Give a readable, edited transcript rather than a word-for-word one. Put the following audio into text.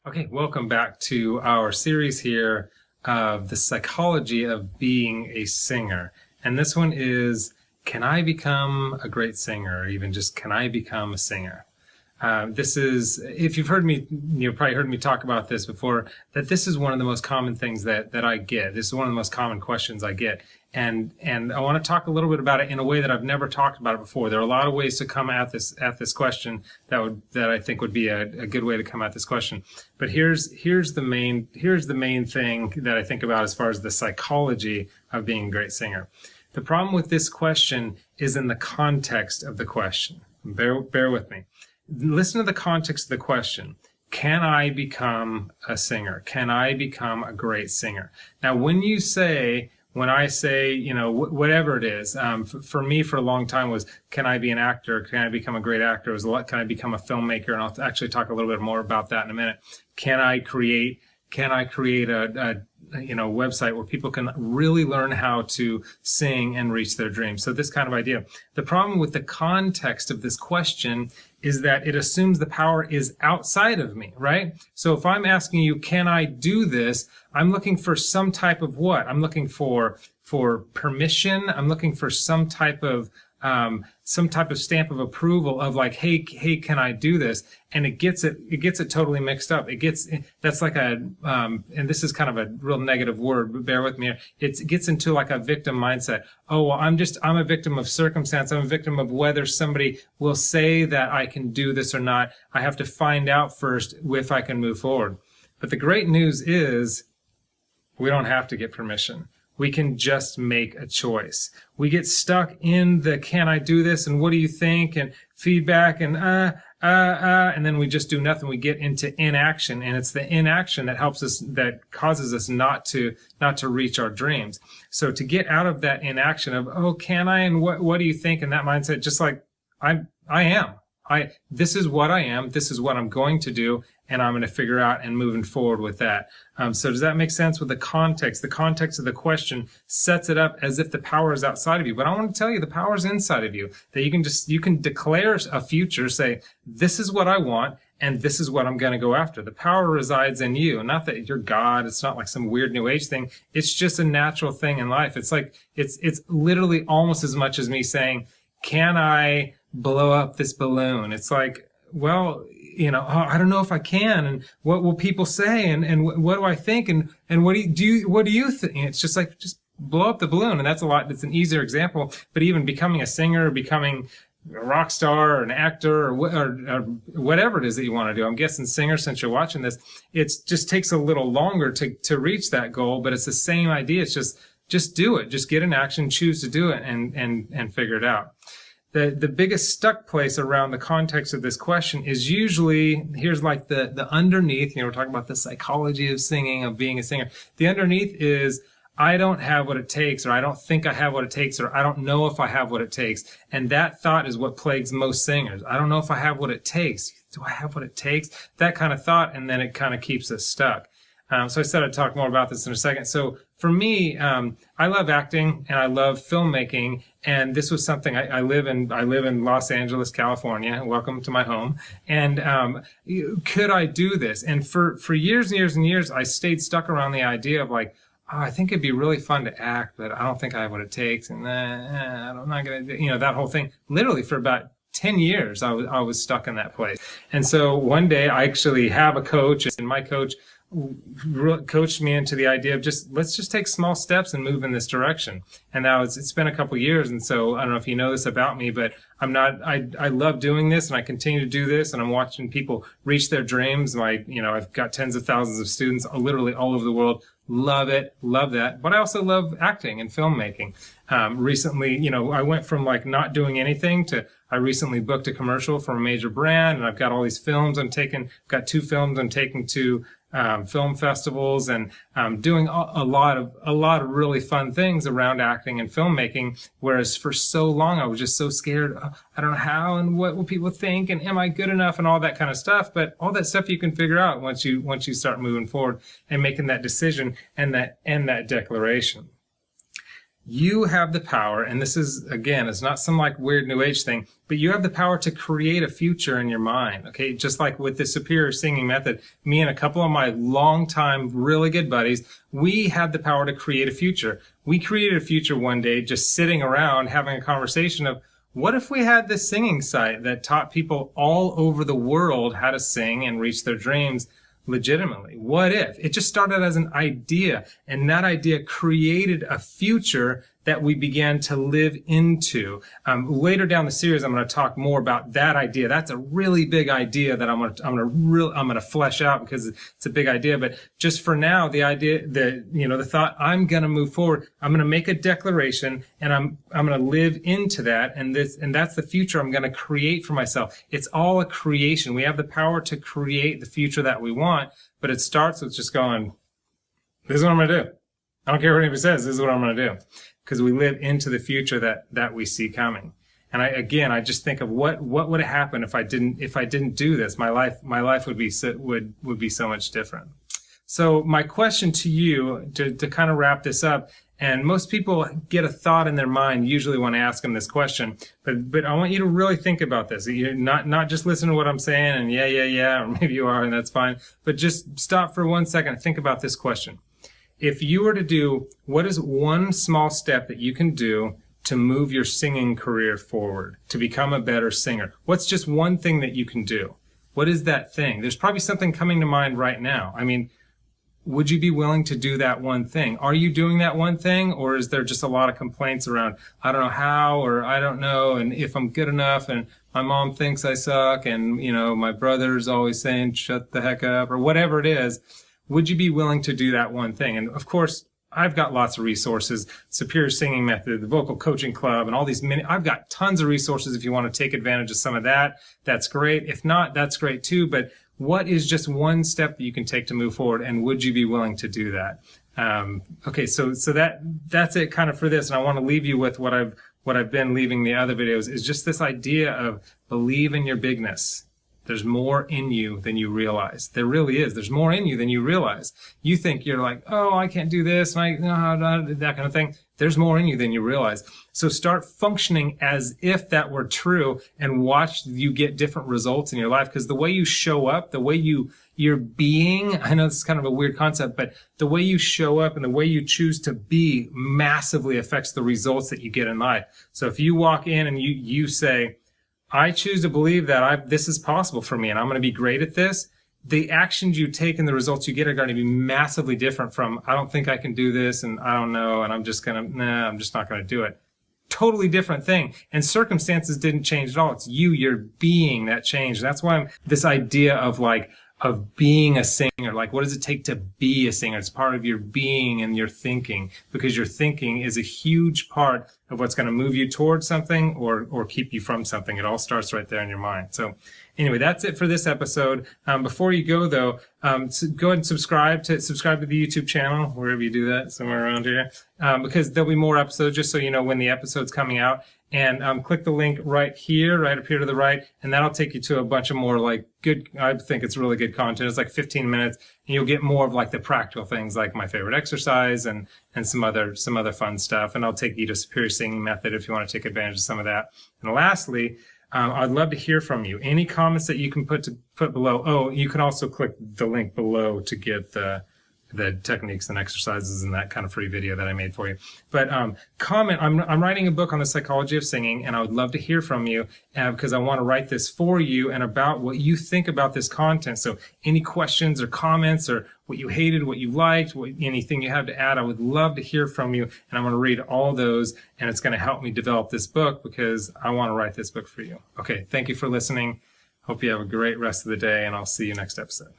Okay, welcome back to our series here of the psychology of being a singer. And this one is, can I become a great singer? Or even just, can I become a singer? This is, if you've heard me, you've probably heard me talk about this before, that this is one of the most common things that I get. This is one of the most common questions I get. And I want to talk a little bit about it in a way that I've never talked about it before. There are a lot of ways to come at this question that I think would be a good way to come at this question. But here's the main thing that I think about as far as the psychology of being a great singer. The problem with this question is in the context of the question. Bear with me. Listen to the context of the question. Can I become a singer? Can I become a great singer? Now, when I say, you know, whatever it is, for me for a long time was, can I be an actor? Can I become a great actor? It was can I become a filmmaker? And I'll actually talk a little bit more about that in a minute. Can I create a website where people can really learn how to sing and reach their dreams? So this kind of idea. The problem with the context of this question is that it assumes the power is outside of me, right? So if I'm asking you, can I do this? I'm looking for some type of what? I'm looking for permission. I'm looking for some type of stamp of approval of like, hey, can I do this? And it gets it totally mixed up. That's like and this is kind of a real negative word, but bear with me. It gets into like a victim mindset. Oh, well, I'm a victim of circumstance. I'm a victim of whether somebody will say that I can do this or not. I have to find out first if I can move forward. But the great news is we don't have to get permission. We can just make a choice. We get stuck in the can I do this and what do you think and feedback and and then we just do nothing. We get into inaction, and it's the inaction that causes us not to reach our dreams. So to get out of that inaction of, oh, can I, and what do you think, and that mindset, just like I am. This is what I am. This is what I'm going to do, and I'm going to figure out and moving forward with that. So does that make sense with the context? The context of the question sets it up as if the power is outside of you. But I want to tell you the power is inside of you. That you can declare a future, say, this is what I want, and this is what I'm going to go after. The power resides in you. Not that you're God. It's not like some weird new age thing. It's just a natural thing in life. It's like, it's literally almost as much as me saying, can I blow up this balloon? It's like, well, you know, oh, I don't know if I can, and what will people say, and what do I think, and what do you think? It's just like, just blow up the balloon. And it's an easier example, but even becoming a singer, becoming a rock star or an actor or whatever it is that you want to do. I'm guessing singer, since you're watching this, it just takes a little longer to reach that goal, but it's the same idea. It's just do it. Just get in action, choose to do it, and figure it out. The biggest stuck place around the context of this question is usually, here's like the underneath, you know, we're talking about the psychology of singing, of being a singer. The underneath is, I don't have what it takes, or I don't think I have what it takes, or I don't know if I have what it takes. And that thought is what plagues most singers. I don't know if I have what it takes. Do I have what it takes? That kind of thought, and then it kind of keeps us stuck. So I said I'd talk more about this in a second. So for me, I love acting and I love filmmaking, and this was something I live in Los Angeles, California. Welcome to my home. And could I do this? And for years and years and years, I stayed stuck around the idea of like, oh, I think it'd be really fun to act, but I don't think I have what it takes, and I'm not gonna, you know, that whole thing. Literally for about 10 years, I was stuck in that place. And so one day, I actually have a coach, and my coach coached me into the idea of let's just take small steps and move in this direction. And now it's been a couple years, and so I don't know if you know this about me, but I love doing this, and I continue to do this, and I'm watching people reach their dreams. I've got tens of thousands of students literally all over the world. Love it, love that. But I also love acting and filmmaking. Recently, you know, I went from like not doing anything to I recently booked a commercial for a major brand, and I've got all these films I've got 2 films I'm taking to film festivals, and doing a lot of really fun things around acting and filmmaking. Whereas for so long I was just so scared. I don't know how, and what will people think, and am I good enough, and all that kind of stuff. But all that stuff you can figure out once you start moving forward and making that decision and that declaration. you have the power, and this is, again, it's not some like weird New Age thing, but you have the power to create a future in your mind, okay? Just like with the superior singing method, me and a couple of my longtime really good buddies, we had the power to create a future. We created a future one day just sitting around having a conversation of, what if we had this singing site that taught people all over the world how to sing and reach their dreams legitimately? What if? It just started as an idea, and that idea created a future that we began to live into. Later down the series, I'm going to talk more about that idea. That's a really big idea that I'm going to flesh out because it's a big idea. But just for now, the idea, the thought, I'm going to move forward. I'm going to make a declaration, and I'm going to live into that, and that's the future I'm going to create for myself. It's all a creation. We have the power to create the future that we want, but it starts with just going, this is what I'm going to do. I don't care what anybody says. This is what I'm going to do. Because we live into the future that we see coming. And I just think of what would have happened if I didn't do this. My life would be so much different. So my question to you, to kind of wrap this up, and most people get a thought in their mind usually when I ask them this question, but I want you to really think about this. You're not just listen to what I'm saying and yeah, or maybe you are and that's fine, but just stop for 1 second and think about this question. If you were to do, what is one small step that you can do to move your singing career forward, to become a better singer? What's just one thing that you can do? What is that thing? There's probably something coming to mind right now. I mean, would you be willing to do that one thing? Are you doing that one thing, or is there just a lot of complaints around, I don't know how, or I don't know, and if I'm good enough, and my mom thinks I suck, and my brother's always saying, shut the heck up, or whatever it is? Would you be willing to do that one thing? And of course, I've got lots of resources, Superior Singing Method, the Vocal Coaching Club, and all these I've got tons of resources. If you want to take advantage of some of that, that's great. If not, that's great too. But what is just one step that you can take to move forward? And would you be willing to do that? Okay, so that's it kind of for this. And I want to leave you with what I've been leaving the other videos is just this idea of believe in your bigness. There's more in you than you realize. There really is. There's more in you than you realize. You think you're like, oh, I can't do this, and that kind of thing. There's more in you than you realize. So start functioning as if that were true and watch you get different results in your life. Because the way you show up, the way you're being, I know this is kind of a weird concept, but the way you show up and the way you choose to be massively affects the results that you get in life. So if you walk in and you say, I choose to believe that this is possible for me and I'm going to be great at this, the actions you take and the results you get are going to be massively different from, I don't think I can do this and I don't know and I'm just not going to do it. Totally different thing. And circumstances didn't change at all. It's your being that changed. That's why this idea of being a singer, like what does it take to be a singer? It's part of your being and your thinking, because your thinking is a huge part of what's going to move you towards something or keep you from something. It all starts right there in your mind. So anyway, that's it for this episode. Before you go though, so go ahead and subscribe to the YouTube channel, wherever you do that, somewhere around here, because there'll be more episodes just so you know when the episode's coming out. And click the link right here, right up here to the right, and that'll take you to a bunch of more good, I think it's really good content. It's like 15 minutes, and you'll get more of the practical things like my favorite exercise and some other fun stuff. And I'll take you to Superior Singing Method if you want to take advantage of some of that. And lastly, I'd love to hear from you. Any comments that you can put below. Oh, you can also click the link below to get the techniques and exercises and that kind of free video that I made for you. But comment. I'm writing a book on the psychology of singing, and I would love to hear from you because I want to write this for you and about what you think about this content. So any questions or comments or what you hated, what you liked, anything you have to add, I would love to hear from you. And I'm going to read all those, and it's going to help me develop this book because I want to write this book for you. Okay, thank you for listening. Hope you have a great rest of the day, and I'll see you next episode.